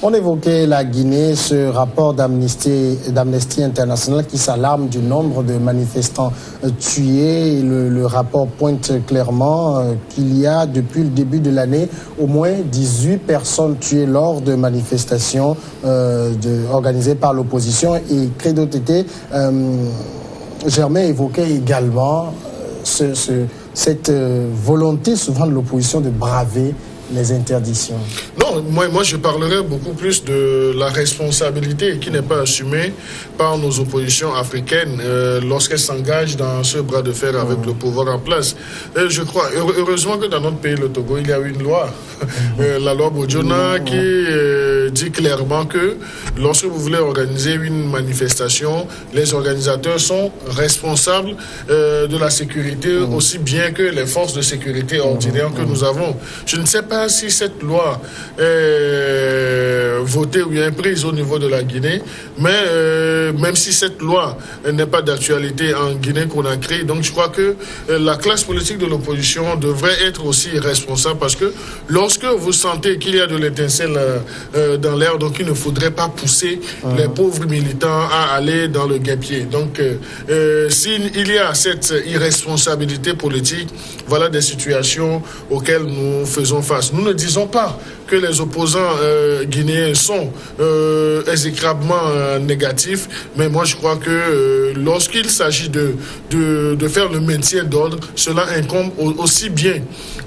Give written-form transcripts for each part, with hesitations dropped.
On évoquait la Guinée, ce rapport d'Amnesty International qui s'alarme du nombre de manifestants tués. Le rapport pointe clairement qu'il y a, depuis le début de l'année, au moins 18 personnes tuées lors de manifestations organisées par l'opposition. Et Credo Tété, Germain évoquait également cette volonté souvent de l'opposition de braver les interdictions. Non, moi je parlerais beaucoup plus de la responsabilité qui n'est pas assumée par nos oppositions africaines lorsqu'elles s'engagent dans ce bras de fer avec le pouvoir en place. Je crois, heureusement que dans notre pays, le Togo, il y a une loi, la loi Bojona, qui dit clairement que lorsque vous voulez organiser une manifestation, les organisateurs sont responsables de la sécurité aussi bien que les forces de sécurité ordinaires que nous avons. Je ne sais pas si cette loi est votée ou bien prise au niveau de la Guinée, mais même si cette loi n'est pas d'actualité en Guinée-Conakry, donc je crois que la classe politique de l'opposition devrait être aussi responsable, parce que lorsque vous sentez qu'il y a de l'étincelle dans l'air, donc il ne faudrait pas pousser les pauvres militants à aller dans le guêpier. Donc s'il y a cette irresponsabilité politique, voilà des situations auxquelles nous faisons face. Nous ne disons pas que les opposants guinéens sont exécrablement négatifs, mais moi je crois que lorsqu'il s'agit de faire le maintien d'ordre, cela incombe aussi bien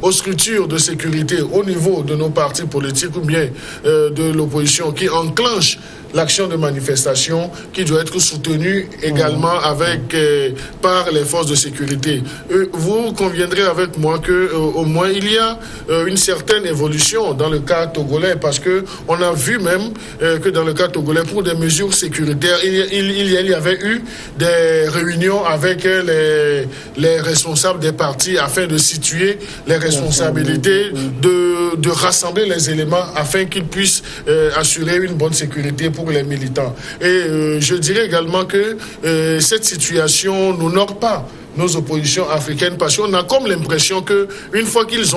aux structures de sécurité au niveau de nos partis politiques ou bien de l'opposition qui enclenchent l'action de manifestation, qui doit être soutenue également par les forces de sécurité. Vous conviendrez avec moi que au moins il y a une certaine évolution dans le cas togolais, parce que on a vu même que dans le cas togolais, pour des mesures sécuritaires, il y avait eu des réunions avec les responsables des partis afin de situer les responsabilités, de rassembler les éléments afin qu'ils puissent assurer une bonne sécurité pour les militants. Et je dirais également que cette situation n'honore pas nos oppositions africaines, parce qu'on a comme l'impression que une fois qu'ils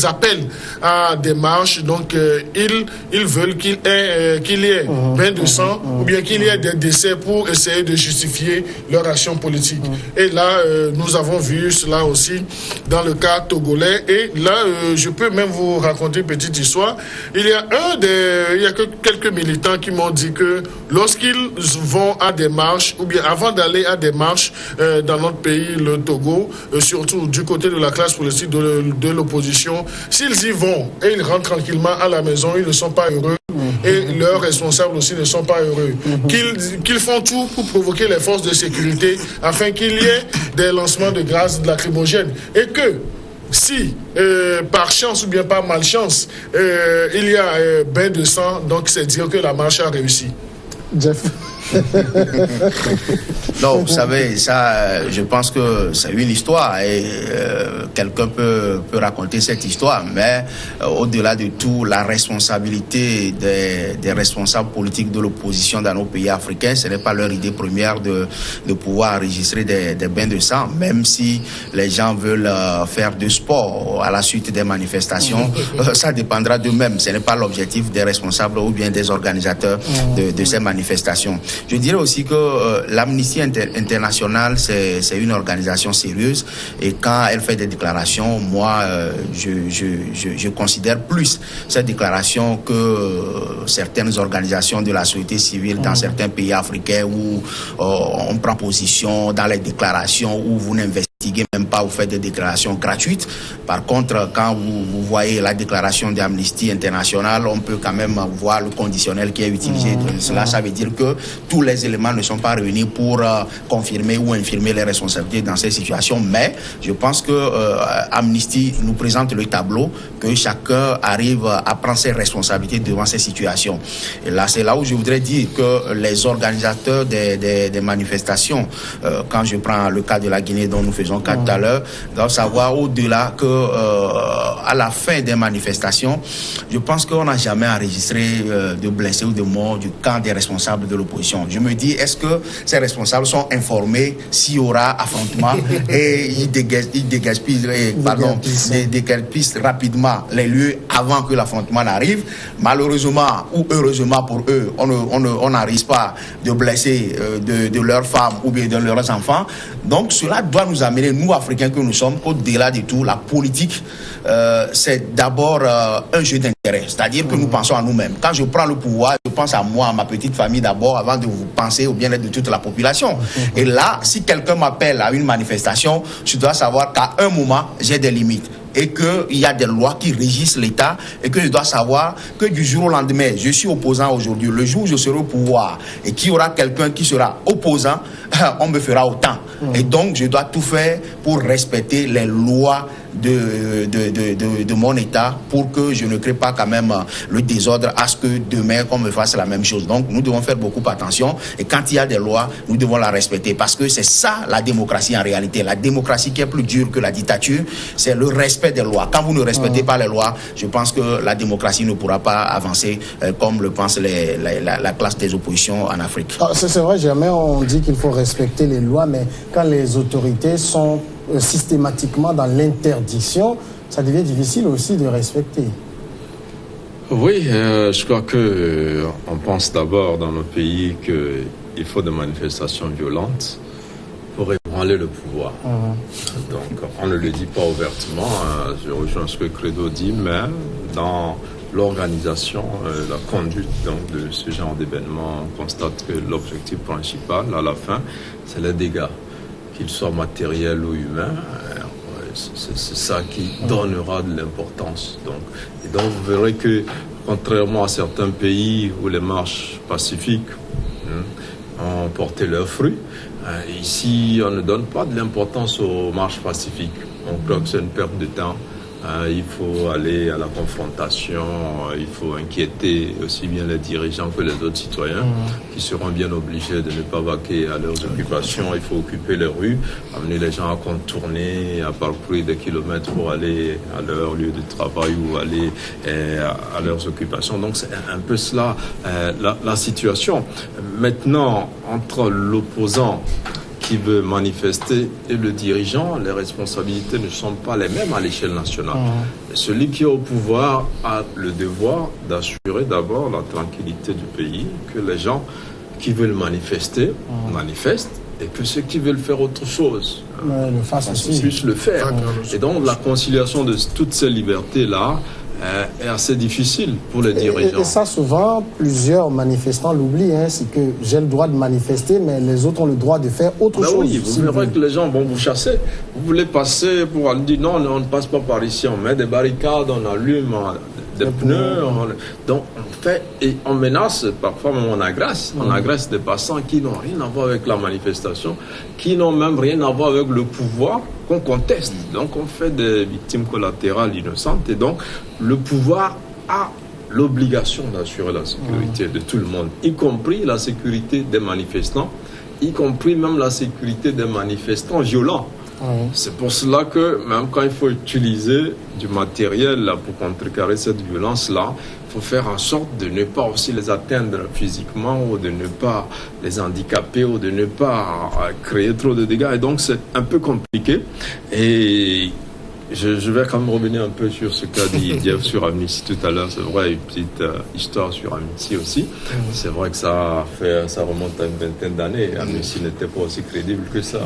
appellent à des marches, donc ils veulent qu'il y ait bain de sang ou bien qu'il y ait des décès pour essayer de justifier leur action politique. Et là, nous avons vu cela aussi dans le cas togolais. Et là, je peux même vous raconter une petite histoire. Il y a quelques militants qui m'ont dit que lorsqu'ils vont à des marches, ou bien avant d'aller à des marches dans notre pays, le Togo, surtout du côté de la classe politique de l'opposition, s'ils y vont et ils rentrent tranquillement à la maison, ils ne sont pas heureux et leurs responsables aussi ne sont pas heureux. Qu'ils font tout pour provoquer les forces de sécurité afin qu'il y ait des lancements de gaz lacrymogènes, et que si, par chance ou bien par malchance, il y a bain de sang, donc c'est dire que la marche a réussi. Jeff. Non, vous savez, ça, je pense que c'est une histoire et quelqu'un peut raconter cette histoire, mais au-delà de tout, la responsabilité des responsables politiques de l'opposition dans nos pays africains, ce n'est pas leur idée première de pouvoir enregistrer des bains de sang, même si les gens veulent faire du sport à la suite des manifestations, ça dépendra d'eux-mêmes. Ce n'est pas l'objectif des responsables ou bien des organisateurs de ces manifestations. Je dirais aussi que l'Amnesty International, c'est une organisation sérieuse, et quand elle fait des déclarations, moi, je considère plus cette déclaration que certaines organisations de la société civile dans certains pays africains où on prend position dans les déclarations, où vous n'investissez même pas, vous faites des déclarations gratuites. Par contre, quand vous voyez la déclaration d'Amnesty International, on peut quand même voir le conditionnel qui est utilisé. Cela, ça veut dire que tous les éléments ne sont pas réunis pour confirmer ou infirmer les responsabilités dans ces situations. Mais je pense que Amnesty nous présente le tableau, que chacun arrive à prendre ses responsabilités devant ces situations. Et là, c'est là où je voudrais dire que les organisateurs des manifestations, quand je prends le cas de la Guinée dont nous faisons à l'heure, doivent savoir au-delà que à la fin des manifestations, je pense qu'on n'a jamais enregistré de blessés ou de morts du camp des responsables de l'opposition. Je me dis, est-ce que ces responsables sont informés s'il y aura affrontement et ils déguerpissent rapidement les lieux avant que l'affrontement n'arrive. Malheureusement ou heureusement pour eux, on n'arrive pas de blesser de leurs femmes ou bien de leurs enfants. Donc cela doit nous amener, nous Africains que nous sommes, qu'au-delà de tout, la politique, c'est d'abord un jeu d'intérêt. C'est-à-dire que nous pensons à nous-mêmes. Quand je prends le pouvoir, je pense à moi, à ma petite famille d'abord, avant de vous penser au bien-être de toute la population. Et là, si quelqu'un m'appelle à une manifestation, je dois savoir qu'à un moment, j'ai des limites. Et qu'il y a des lois qui régissent l'État et que je dois savoir que du jour au lendemain, je suis opposant aujourd'hui, le jour où je serai au pouvoir et qu'il y aura quelqu'un qui sera opposant, on me fera autant. Et donc, je dois tout faire pour respecter les lois de mon État pour que je ne crée pas quand même le désordre à ce que demain qu'on me fasse la même chose. Donc nous devons faire beaucoup attention et quand il y a des lois, nous devons la respecter parce que c'est ça la démocratie en réalité. La démocratie qui est plus dure que la dictature, c'est le respect des lois. Quand vous ne respectez pas les lois, je pense que la démocratie ne pourra pas avancer comme le pense la classe des oppositions en Afrique. C'est vrai, jamais on dit qu'il faut respecter les lois, mais quand les autorités sont systématiquement dans l'interdiction, ça devient difficile aussi de respecter. Oui, je crois que on pense d'abord dans nos pays qu'il faut des manifestations violentes pour ébranler le pouvoir. Donc, on ne le dit pas ouvertement, je rejoins ce que Credo dit, mais dans l'organisation, la conduite donc, de ce genre d'événement, on constate que l'objectif principal, à la fin, c'est les dégâts, qu'ils soient matériels ou humains. C'est ça qui donnera de l'importance. Et donc, vous verrez que, contrairement à certains pays où les marches pacifiques ont porté leurs fruits, ici, on ne donne pas de l'importance aux marches pacifiques. On croit que c'est une perte de temps. Il faut aller à la confrontation, il faut inquiéter aussi bien les dirigeants que les autres citoyens qui seront bien obligés de ne pas vaquer à leurs occupations. Il faut occuper les rues, amener les gens à contourner, à parcourir des kilomètres pour aller à leur lieu de travail ou aller à leurs occupations. Donc c'est un peu cela la situation. Maintenant, entre l'opposant qui veut manifester et le dirigeant, les responsabilités ne sont pas les mêmes à l'échelle nationale. Celui qui est au pouvoir a le devoir d'assurer d'abord la tranquillité du pays, que les gens qui veulent manifester manifestent et que ceux qui veulent faire autre chose puissent le faire. Et donc la conciliation de toutes ces libertés-là est assez difficile pour les dirigeants. Et ça, souvent, plusieurs manifestants l'oublient. C'est que j'ai le droit de manifester, mais les autres ont le droit de faire autre chose. Oui, vous verrez que les gens vont vous chasser. Vous voulez passer pour aller dire non, on ne passe pas par ici. On met des barricades, on allume des pneus. Donc, on fait et on menace, parfois même on agresse. On agresse des passants qui n'ont rien à voir avec la manifestation, qui n'ont même rien à voir avec le pouvoir qu'on conteste. Donc, on fait des victimes collatérales innocentes. Et donc, le pouvoir a l'obligation d'assurer la sécurité de tout le monde, y compris la sécurité des manifestants, y compris même la sécurité des manifestants violents. C'est pour cela que même quand il faut utiliser du matériel là, pour contrecarrer cette violence-là, il faut faire en sorte de ne pas aussi les atteindre physiquement ou de ne pas les handicaper ou de ne pas créer trop de dégâts. Et donc c'est un peu compliqué. Et je vais quand même revenir un peu sur ce qu'a dit Jeff sur Amnesty tout à l'heure. C'est vrai, une petite histoire sur Amnesty aussi. C'est vrai que ça remonte à une vingtaine d'années. Amnesty n'était pas aussi crédible que ça.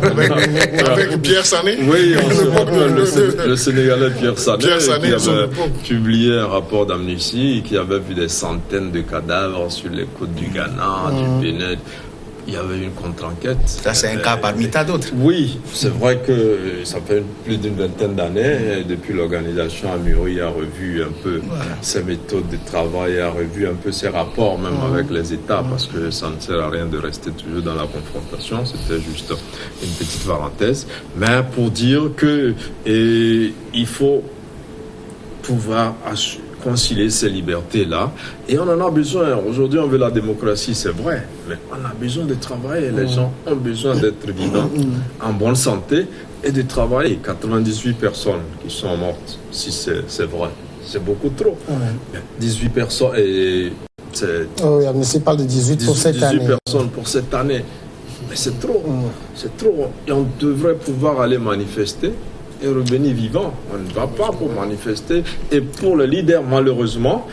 Avec Pierre Sané. Oui, on se rappelle le Sénégalais Pierre Sané qui avait publié un rapport d'Amnesty qui avait vu des centaines de cadavres sur les côtes du Ghana, du Bénin. Il y avait une contre-enquête. Ça, c'est un cas parmi tant d'autres. Oui, c'est vrai que ça fait plus d'une vingtaine d'années. Depuis, l'organisation a mûri, a revu un peu ses méthodes de travail, a revu un peu ses rapports, même avec les États, parce que ça ne sert à rien de rester toujours dans la confrontation. C'était juste une petite parenthèse. Mais pour dire que il faut pouvoir concilier ces libertés-là. Et on en a besoin. Aujourd'hui, on veut la démocratie, c'est vrai. Mais on a besoin de travailler. Les gens ont besoin d'être vivants, en bonne santé, et de travailler. 98 personnes qui sont mortes, si c'est vrai. C'est beaucoup trop. 18 personnes et... Oui, Amnesty parle de 18 pour cette année. 18 personnes pour cette année. Mais c'est trop. C'est trop. Et on devrait pouvoir aller manifester et revenir vivant. On ne va pas pour manifester. Et pour le leader, malheureusement,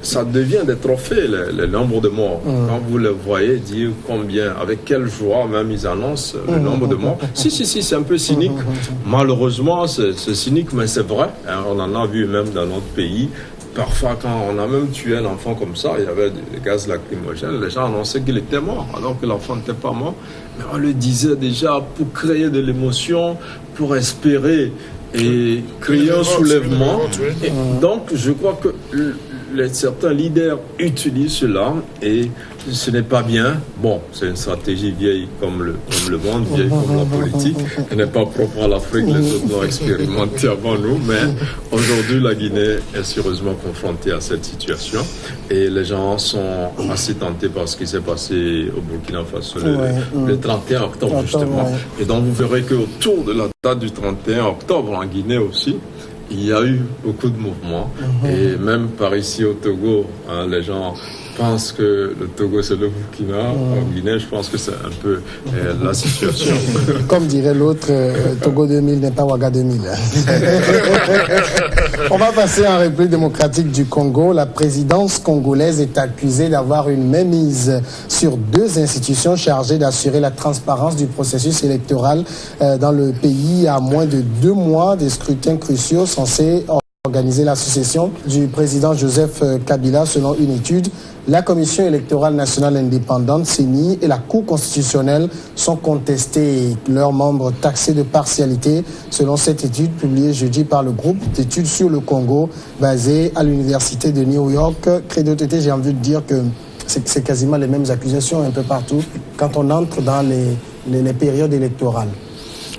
ça devient des trophées, le nombre de morts. Quand vous le voyez dire combien, avec quelle joie même ils annoncent le nombre de morts. Si, c'est un peu cynique. Malheureusement, c'est cynique, mais c'est vrai. On en a vu même dans notre pays. Parfois, quand on a même tué un enfant comme ça, il y avait des gaz lacrymogènes, les gens annonçaient qu'il était mort, alors que l'enfant n'était pas mort. Mais on le disait déjà pour créer de l'émotion, pour espérer et créer un soulèvement. Et donc, je crois que certains leaders utilisent cela et ce n'est pas bien. Bon, c'est une stratégie vieille comme le monde, vieille comme la politique. Elle n'est pas propre à l'Afrique, les autres l'ont expérimenté avant nous, mais aujourd'hui la Guinée est sérieusement confrontée à cette situation et les gens sont assez tentés par ce qui s'est passé au Burkina Faso le 31 octobre justement. Et donc vous verrez qu'autour de la date du 31 octobre en Guinée aussi, il y a eu beaucoup de mouvements et même par ici au Togo, les gens pensent que le Togo c'est le Burkina. En Guinée, je pense que c'est un peu la situation. Comme dirait l'autre, Togo 2000 n'est pas Ouaga 2000. On va passer en République démocratique du Congo. La présidence congolaise est accusée d'avoir une mainmise sur 2 institutions chargées d'assurer la transparence du processus électoral dans le pays à moins de 2 mois des scrutins cruciaux censés organiser la succession du président Joseph Kabila. Selon une étude, la Commission électorale nationale indépendante, CENI, et la Cour constitutionnelle sont contestés et leurs membres taxés de partialité, selon cette étude publiée jeudi par le groupe d'études sur le Congo, basé à l'Université de New York. Credo TT, j'ai envie de dire que c'est quasiment les mêmes accusations un peu partout quand on entre dans les périodes électorales.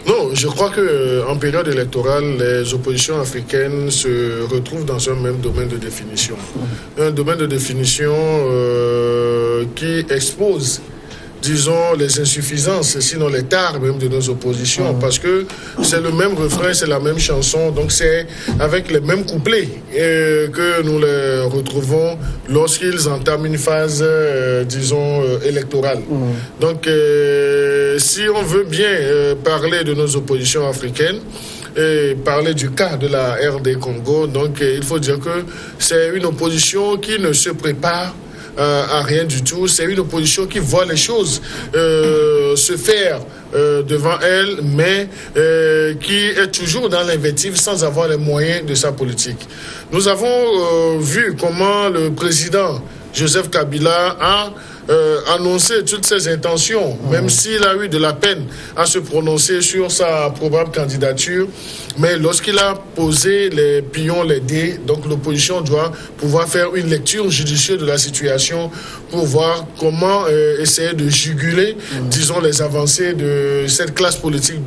Non, je crois qu'en période électorale, les oppositions africaines se retrouvent dans un même domaine de définition. Un domaine de définition qui expose, disons, les insuffisances, sinon les tares même de nos oppositions, parce que c'est le même refrain, c'est la même chanson, donc c'est avec les mêmes couplets que nous les retrouvons lorsqu'ils entament une phase, disons, électorale. Donc, si on veut bien parler de nos oppositions africaines, et parler du cas de la RD Congo, donc il faut dire que c'est une opposition qui ne se prépare à rien du tout. C'est une opposition qui voit les choses se faire devant elle, mais qui est toujours dans l'invective sans avoir les moyens de sa politique. Nous avons vu comment le président Joseph Kabila a annoncer toutes ses intentions, même s'il a eu de la peine à se prononcer sur sa probable candidature. Mais lorsqu'il a posé les pions, les dés, donc l'opposition doit pouvoir faire une lecture judicieuse de la situation pour voir comment essayer de juguler, disons, les avancées de cette classe politique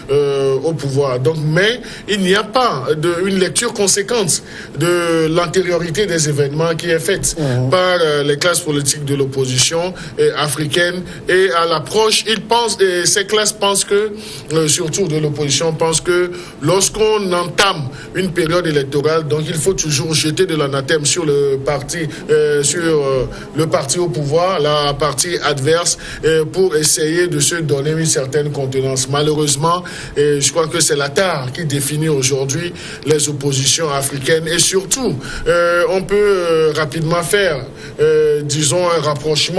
au pouvoir. Donc, mais il n'y a pas une lecture conséquente de l'antériorité des événements qui est faite par les classes politiques de l'opposition africaine, et à l'approche, ils pensent, et ces classes pensent que, surtout de l'opposition, pensent que lorsqu'on entame une période électorale, donc il faut toujours jeter de l'anathème sur le parti, au pouvoir, la partie adverse, pour essayer de se donner une certaine contenance. Malheureusement, je crois que c'est la tare qui définit aujourd'hui les oppositions africaines, et surtout, on peut rapidement faire, disons, un rapprochement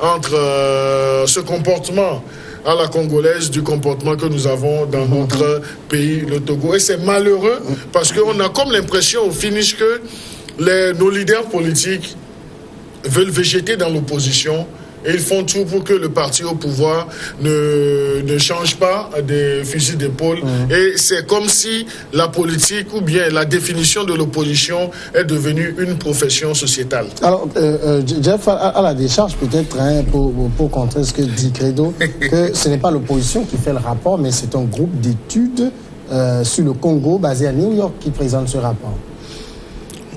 entre ce comportement à la congolaise du comportement que nous avons dans notre pays, le Togo. Et c'est malheureux parce qu'on a comme l'impression au finish que nos leaders politiques veulent végéter dans l'opposition. Et ils font tout pour que le parti au pouvoir ne change pas des fusils d'épaule. Et c'est comme si la politique ou bien la définition de l'opposition est devenue une profession sociétale. Alors, Jeff, à la décharge peut-être, pour contrer ce que dit Credo, que ce n'est pas l'opposition qui fait le rapport, mais c'est un groupe d'études sur le Congo basé à New York qui présente ce rapport.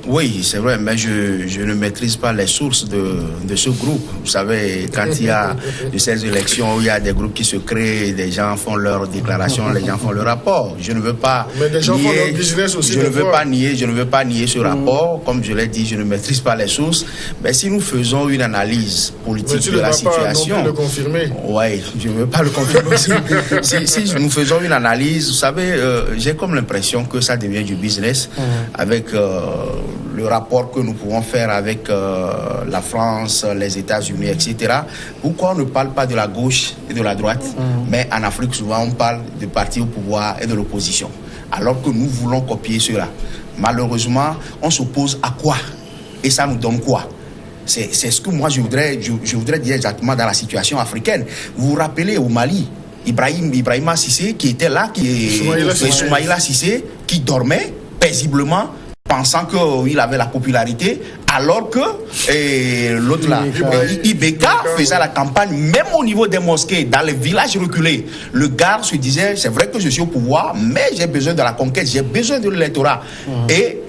Oui, c'est vrai, mais je ne maîtrise pas les sources de ce groupe. Vous savez, quand il y a de ces élections où il y a des groupes qui se créent, des gens font leurs déclarations, les gens font leur rapport. Je ne veux pas mais des gens font leur business aussi. Je ne veux pas nier ce rapport. Comme je l'ai dit, je ne maîtrise pas les sources. Mais si nous faisons une analyse politique de la situation, non plus le confirmer. Oui, je ne veux pas le confirmer aussi. si nous faisons une analyse, vous savez, j'ai comme l'impression que ça devient du business avec le rapport que nous pouvons faire avec la France, les États-Unis, etc. Pourquoi on ne parle pas de la gauche et de la droite, mais en Afrique, souvent, on parle du parti au pouvoir et de l'opposition, alors que nous voulons copier cela. Malheureusement, on s'oppose à quoi? Et ça nous donne quoi? C'est ce que moi, je voudrais dire exactement dans la situation africaine. Vous vous rappelez au Mali, Ibrahima Cissé qui était là, Soumaïla Cissé, qui dormait paisiblement, pensant qu'il avait la popularité, alors que l'autre là, Ibeka faisait la campagne, même au niveau des mosquées, dans les villages reculés. Le gars se disait, c'est vrai que je suis au pouvoir, mais j'ai besoin de la conquête, j'ai besoin de l'électorat. Et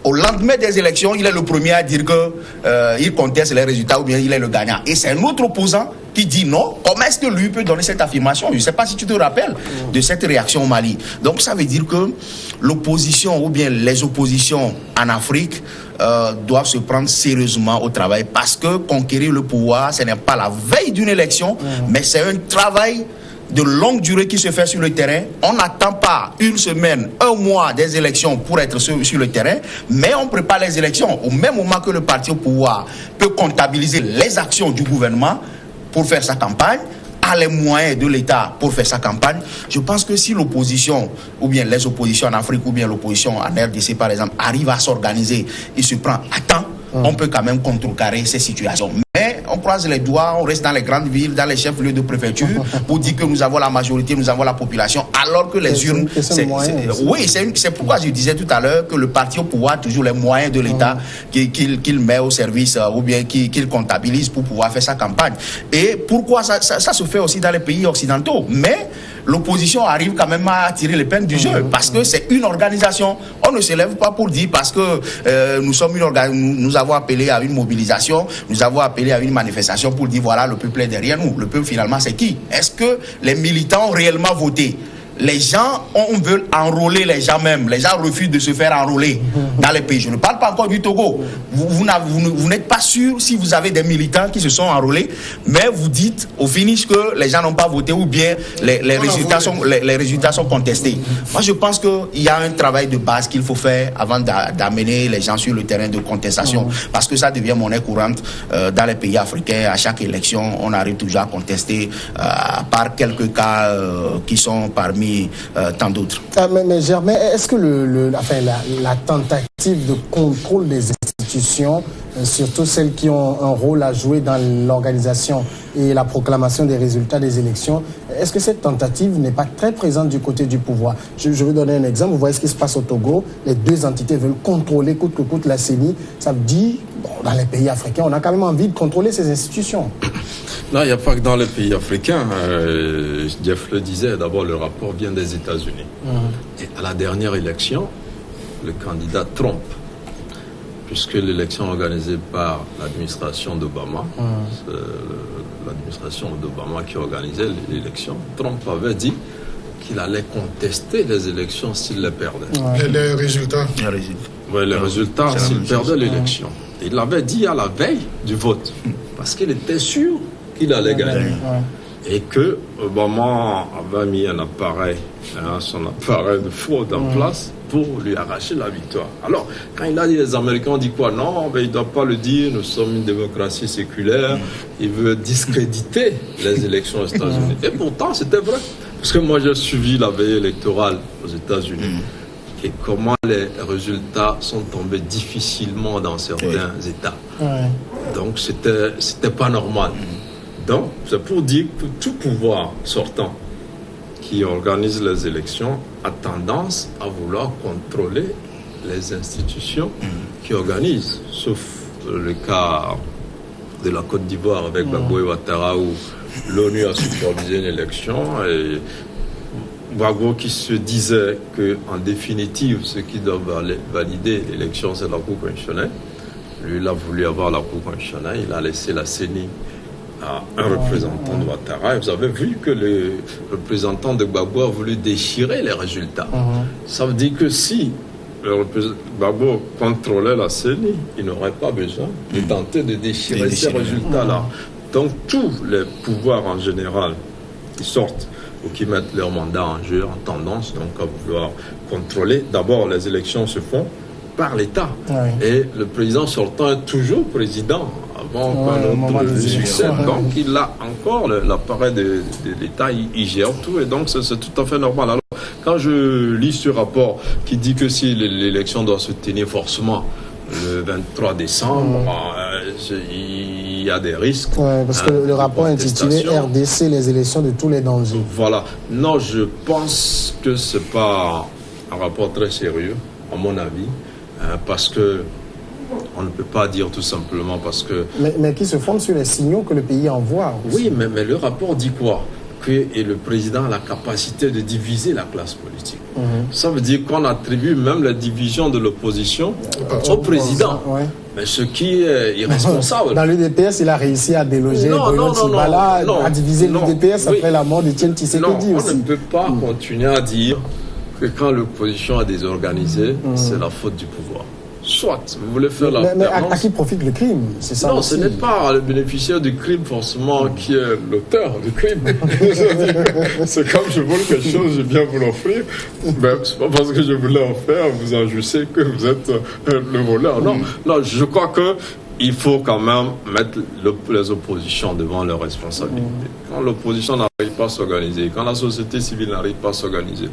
au lendemain des élections, il est le premier à dire qu'il conteste les résultats ou bien il est le gagnant. Et c'est un autre opposant qui dit non. Comment est-ce que lui peut donner cette affirmation? Je ne sais pas si tu te rappelles de cette réaction au Mali. Donc ça veut dire que l'opposition ou bien les oppositions en Afrique doivent se prendre sérieusement au travail, parce que conquérir le pouvoir, ce n'est pas la veille d'une élection, mais c'est un travail de longue durée qui se fait sur le terrain. On n'attend pas une semaine, un mois des élections pour être sur le terrain, mais on prépare les élections au même moment que le parti au pouvoir peut comptabiliser les actions du gouvernement pour faire sa campagne, a les moyens de l'État pour faire sa campagne. Je pense que si l'opposition, ou bien les oppositions en Afrique, ou bien l'opposition en RDC par exemple, arrive à s'organiser et se prend à temps, on peut quand même contrecarrer ces situations. Mais on croise les doigts, on reste dans les grandes villes, dans les chefs-lieux de préfecture pour dire que nous avons la majorité, nous avons la population, alors que les urnes... Oui, c'est pourquoi je disais tout à l'heure que le parti au pouvoir a toujours les moyens de l'État qu'il met au service ou bien qu'il comptabilise pour pouvoir faire sa campagne. Et pourquoi ça se fait aussi dans les pays occidentaux. Mais l'opposition arrive quand même à tirer l'épingle du jeu, parce que c'est une organisation. On ne se lève pas pour dire parce que nous avons appelé à une mobilisation, nous avons appelé à une manifestation pour dire voilà, le peuple est derrière nous. Le peuple finalement c'est qui? Est-ce que les militants ont réellement voté? Les gens, on veut enrôler les gens même. Les gens refusent de se faire enrôler dans les pays. Je ne parle pas encore du Togo. Vous n'êtes pas sûr si vous avez des militants qui se sont enrôlés, mais vous dites au finish que les gens n'ont pas voté ou bien les résultats sont contestés. Moi, je pense qu'il y a un travail de base qu'il faut faire avant d'amener les gens sur le terrain de contestation, parce que ça devient monnaie courante dans les pays africains. À chaque élection, on arrive toujours à contester, à part quelques cas qui sont parmi tant d'autres. Mais Germain, est-ce que la tentative de contrôle des institutions, surtout celles qui ont un rôle à jouer dans l'organisation et la proclamation des résultats des élections, est-ce que cette tentative n'est pas très présente du côté du pouvoir? Je vais donner un exemple. Vous voyez ce qui se passe au Togo. Les deux entités veulent contrôler coûte que coûte la CENI. Ça me dit, dans les pays africains, on a quand même envie de contrôler ces institutions. Non, il n'y a pas que dans les pays africains. Jeff le disait, d'abord le rapport vient des États-Unis. Et à la dernière élection, le candidat Trump, puisque l'élection organisée par l'administration d'Obama, l'administration d'Obama qui organisait l'élection, Trump avait dit qu'il allait contester les élections s'il les perdait. Les résultats. Oui, les résultats s'il perdait l'élection. Il l'avait dit à la veille du vote, parce qu'il était sûr qu'il allait gagner. Et que Obama avait mis un appareil, son appareil de fraude en place pour lui arracher la victoire. Alors, quand il a dit les Américains ont dit quoi? Non, mais il ne doit pas le dire, nous sommes une démocratie séculaire. Il veut discréditer les élections aux États-Unis. Et pourtant, c'était vrai. Parce que moi, j'ai suivi la veille électorale aux États-Unis. Et comment les résultats sont tombés difficilement dans certains États. Donc, c'était pas normal. Donc, c'est pour dire que tout pouvoir sortant qui organise les élections a tendance à vouloir contrôler les institutions qui organisent, sauf le cas de la Côte d'Ivoire avec Gbagbo et Ouattara où l'ONU a supervisé une élection et Gbagbo qui se disait qu'en définitive, ce qui doit valider l'élection, c'est la Cour constitutionnelle. Lui, il a voulu avoir la Cour constitutionnelle, il a laissé la CENI à un représentant de Ouattara. Et vous avez vu que le représentant de Gbagbo a voulu déchirer les résultats. Ça veut dire que si Gbagbo contrôlait la CENI, il n'aurait pas besoin de tenter de déchirer ces résultats-là. Donc tous les pouvoirs en général qui sortent ou qui mettent leur mandat en jeu, en tendance donc à vouloir contrôler. D'abord, les élections se font par l'État. Et le président sortant est toujours président avant qu'un autre succède. Donc il a encore l'appareil de l'État, il gère tout et donc c'est tout à fait normal. Alors quand je lis ce rapport qui dit que si l'élection doit se tenir forcément le 23 décembre, il y a des risques. Parce que le rapport intitulé RDC, les élections de tous les dangers. Voilà. Non, je pense que ce n'est pas un rapport très sérieux, à mon avis, parce que on ne peut pas dire tout simplement parce que... Mais qui se fonde sur les signaux que le pays envoie aussi. Oui, mais le rapport dit quoi? Et le président a la capacité de diviser la classe politique. Ça veut dire qu'on attribue même la division de l'opposition au président. Mais ce qui est irresponsable. Dans l'UDPS, il a réussi à déloger Bruno Tibala, à diviser l'UDPS après la mort de Tiens Tshisekedi aussi. On ne peut pas continuer à dire que quand l'opposition a désorganisé, c'est la faute du pouvoir. Soit vous voulez faire la... Mais à qui profite le crime? C'est ça. Non, ce n'est pas le bénéficiaire du crime forcément qui est l'auteur du crime. C'est comme je vole quelque chose, je viens vous l'offrir. Ben, c'est pas parce que je voulais en faire, vous en jouissez que vous êtes le voleur. Non, je crois que il faut quand même mettre les oppositions devant leurs responsabilités. Quand l'opposition n'arrive pas à s'organiser, quand la société civile n'arrive pas à s'organiser,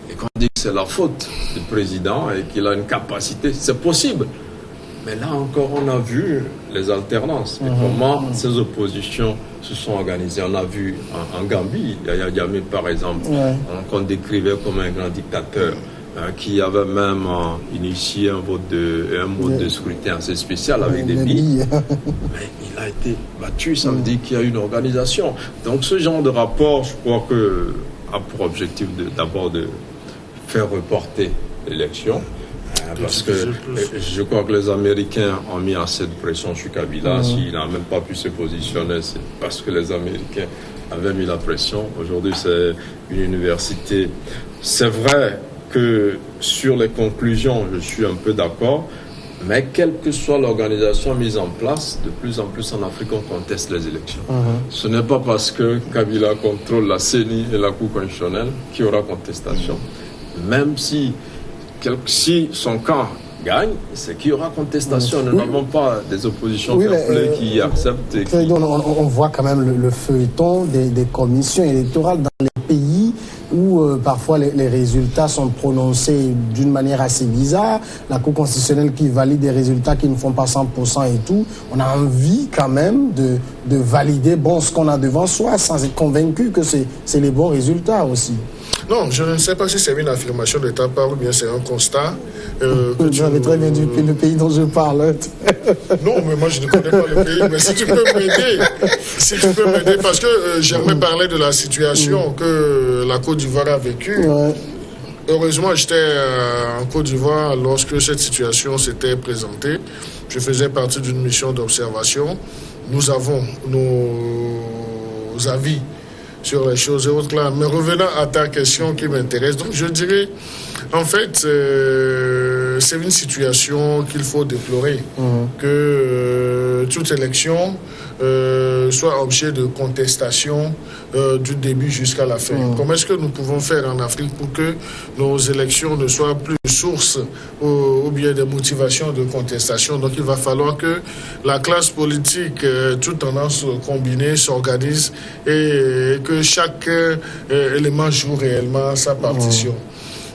et qu'on dit que c'est la faute du président et qu'il a une capacité, c'est possible. Mais là encore, on a vu les alternances et comment ces oppositions se sont organisées. On a vu en Gambie, Yahya Jammeh par exemple, qu'on décrivait comme un grand dictateur qui avait même initié un mode de scrutin assez spécial avec des billes. Mais il a été battu, ça veut dire qu'il y a une organisation. Donc ce genre de rapport, je crois que a pour objectif d'abord de faire reporter l'élection, parce que je crois que les Américains ont mis assez de pression sur Kabila. S'il n'a même pas pu se positionner, c'est parce que les Américains avaient mis la pression. Aujourd'hui, c'est une université. C'est vrai que sur les conclusions, je suis un peu d'accord, mais quelle que soit l'organisation mise en place, de plus en plus en Afrique, on conteste les élections. Ce n'est pas parce que Kabila contrôle la CENI et la Cour constitutionnelle qu'il y aura contestation. Même si son camp gagne, c'est qu'il y aura contestation. Nous n'avons pas des oppositions qui acceptent. On voit quand même le feuilleton des commissions électorales dans les pays où parfois les résultats sont prononcés d'une manière assez bizarre. La Cour constitutionnelle qui valide des résultats qui ne font pas 100% et tout. On a envie quand même de valider ce qu'on a devant soi sans être convaincu que c'est les bons résultats aussi. Non, je ne sais pas si c'est une affirmation de ta part ou bien c'est un constat. Que tu avais très bien dit le pays dont je parle. Non, mais moi je ne connais pas le pays. Mais si tu peux m'aider, parce que j'aimerais parler de la situation que la Côte d'Ivoire a vécue. Heureusement, j'étais en Côte d'Ivoire lorsque cette situation s'était présentée. Je faisais partie d'une mission d'observation. Nous avons nos avis sur les choses et autres là. Mais revenant à ta question qui m'intéresse, donc je dirais, en fait, c'est une situation qu'il faut déplorer, que toute élection soit objet de contestation du début jusqu'à la fin. Comment est-ce que nous pouvons faire en Afrique pour que nos élections ne soient plus source ou bien des motivations de contestation? Donc il va falloir que la classe politique, toute tendance combinée, s'organise et que chaque élément joue réellement sa partition.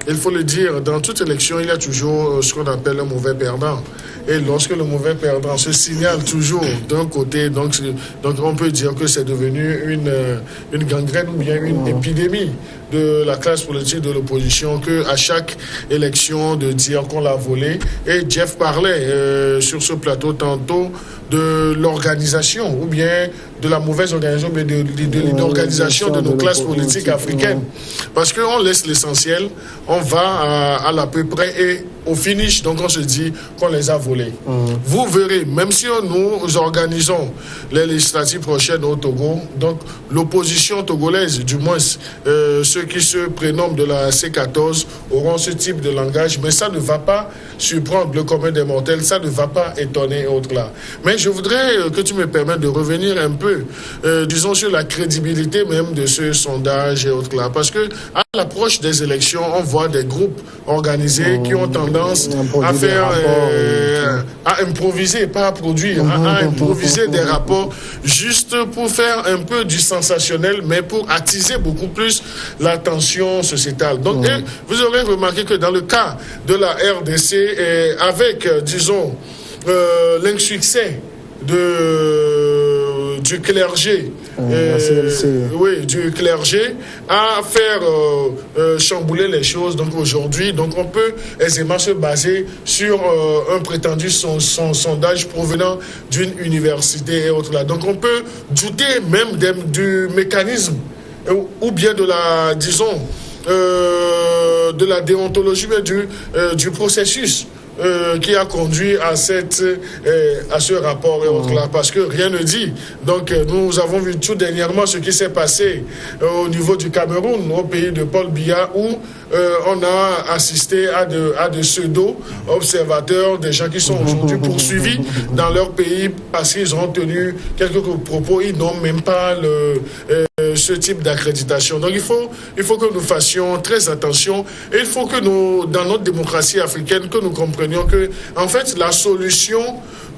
Il faut le dire, dans toute élection, il y a toujours ce qu'on appelle un mauvais perdant. Et lorsque le mauvais perdant se signale toujours d'un côté, donc on peut dire que c'est devenu une gangrène ou bien une épidémie. de la classe politique de l'opposition qu'à chaque élection de dire qu'on l'a volé. Et Jeff parlait sur ce plateau tantôt de l'organisation ou bien de la mauvaise organisation, mais de l'organisation de nos classes politiques africaines. Parce qu'on laisse l'essentiel, on va à l'à peu près et au finish, donc on se dit qu'on les a volés. Vous verrez, même si nous organisons les législatives prochaines au Togo, donc l'opposition togolaise, du moins ceux qui se prénomment de la C14 auront ce type de langage, mais ça ne va pas surprendre le commun des mortels, ça ne va pas étonner autres là. Mais je voudrais que tu me permettes de revenir un peu, disons, sur la crédibilité même de ce sondage et autres là, parce que à l'approche des élections, on voit des groupes organisés qui ont tendance à faire, à improviser, pas à produire, à improviser des rapports juste pour faire un peu du sensationnel, mais pour attiser beaucoup plus la tension sociétale. Donc, vous aurez remarqué que dans le cas de la RDC, avec, disons, l'insuccès du clergé, du clergé à faire chambouler les choses. Donc aujourd'hui, donc on peut aisément se baser sur un prétendu sondage provenant d'une université et autres là. Donc on peut douter même du mécanisme ou bien de la, disons, de la déontologie du processus qui a conduit à ce rapport et autres là, parce que rien ne dit. Donc nous avons vu tout dernièrement ce qui s'est passé au niveau du Cameroun, au pays de Paul Biya, où on a assisté à de pseudo-observateurs, des gens qui sont aujourd'hui poursuivis dans leur pays parce qu'ils ont tenu quelques propos, ils n'ont même pas ce type d'accréditation. Donc il faut que nous fassions très attention, et il faut que nous, dans notre démocratie africaine, que nous comprenions que, en fait, la solution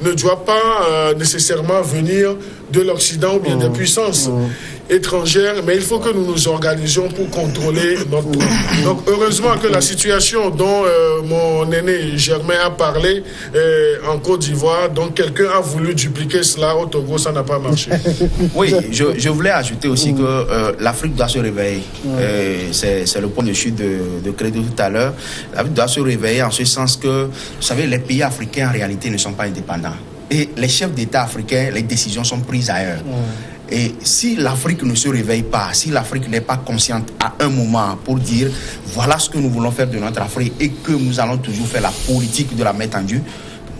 ne doit pas nécessairement venir de l'Occident ou bien des puissances étrangères, mais il faut que nous nous organisions pour contrôler notre trou. Donc heureusement que la situation dont mon aîné Germain a parlé en Côte d'Ivoire, donc quelqu'un a voulu dupliquer cela au Togo, ça n'a pas marché. Oui, je voulais ajouter aussi que l'Afrique doit se réveiller. C'est le point de chute de Credo tout à l'heure. L'Afrique doit se réveiller en ce sens que, vous savez, les pays africains en réalité ne sont pas indépendants. Et les chefs d'État africains, les décisions sont prises ailleurs. Et si l'Afrique ne se réveille pas, si l'Afrique n'est pas consciente à un moment pour dire voilà ce que nous voulons faire de notre Afrique et que nous allons toujours faire la politique de la main tendue,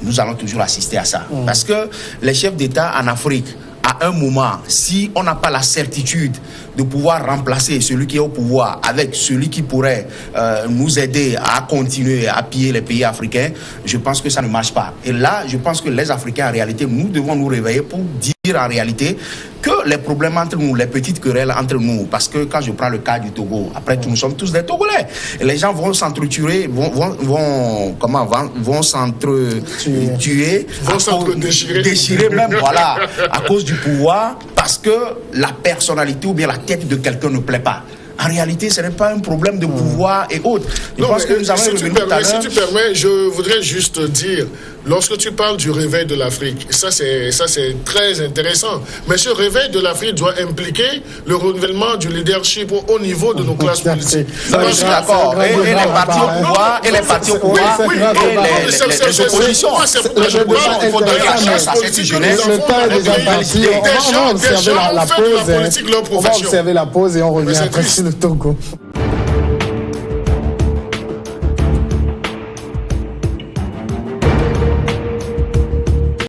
nous allons toujours assister à ça. Parce que les chefs d'État en Afrique, à un moment, si on n'a pas la certitude de pouvoir remplacer celui qui est au pouvoir avec celui qui pourrait nous aider à continuer à piller les pays africains, je pense que ça ne marche pas. Et là, je pense que les Africains, en réalité, nous devons nous réveiller pour dire en réalité que les problèmes entre nous, les petites querelles entre nous, parce que quand je prends le cas du Togo, après tout, nous sommes tous des Togolais. Et les gens vont s'entretuer, vont s'entretuer, vont s'entre-déchirer même, voilà, à cause du pouvoir, parce que la personnalité ou bien la tête de quelqu'un ne plaît pas. En réalité, ce n'est pas un problème de pouvoir et autres. Je pense que nous avons si tu permets, je voudrais juste dire, lorsque tu parles du réveil de l'Afrique, ça c'est très intéressant. Mais ce réveil de l'Afrique doit impliquer le renouvellement du leadership au niveau de nos classes politiques. Je suis d'accord. Et les partis au pouvoir, et les partis au pouvoir, et les oppositions. Il faut donner la chance à cette jeunesse. Le temps est déjà parti. On va observer la pause et on revient après sur le Togo.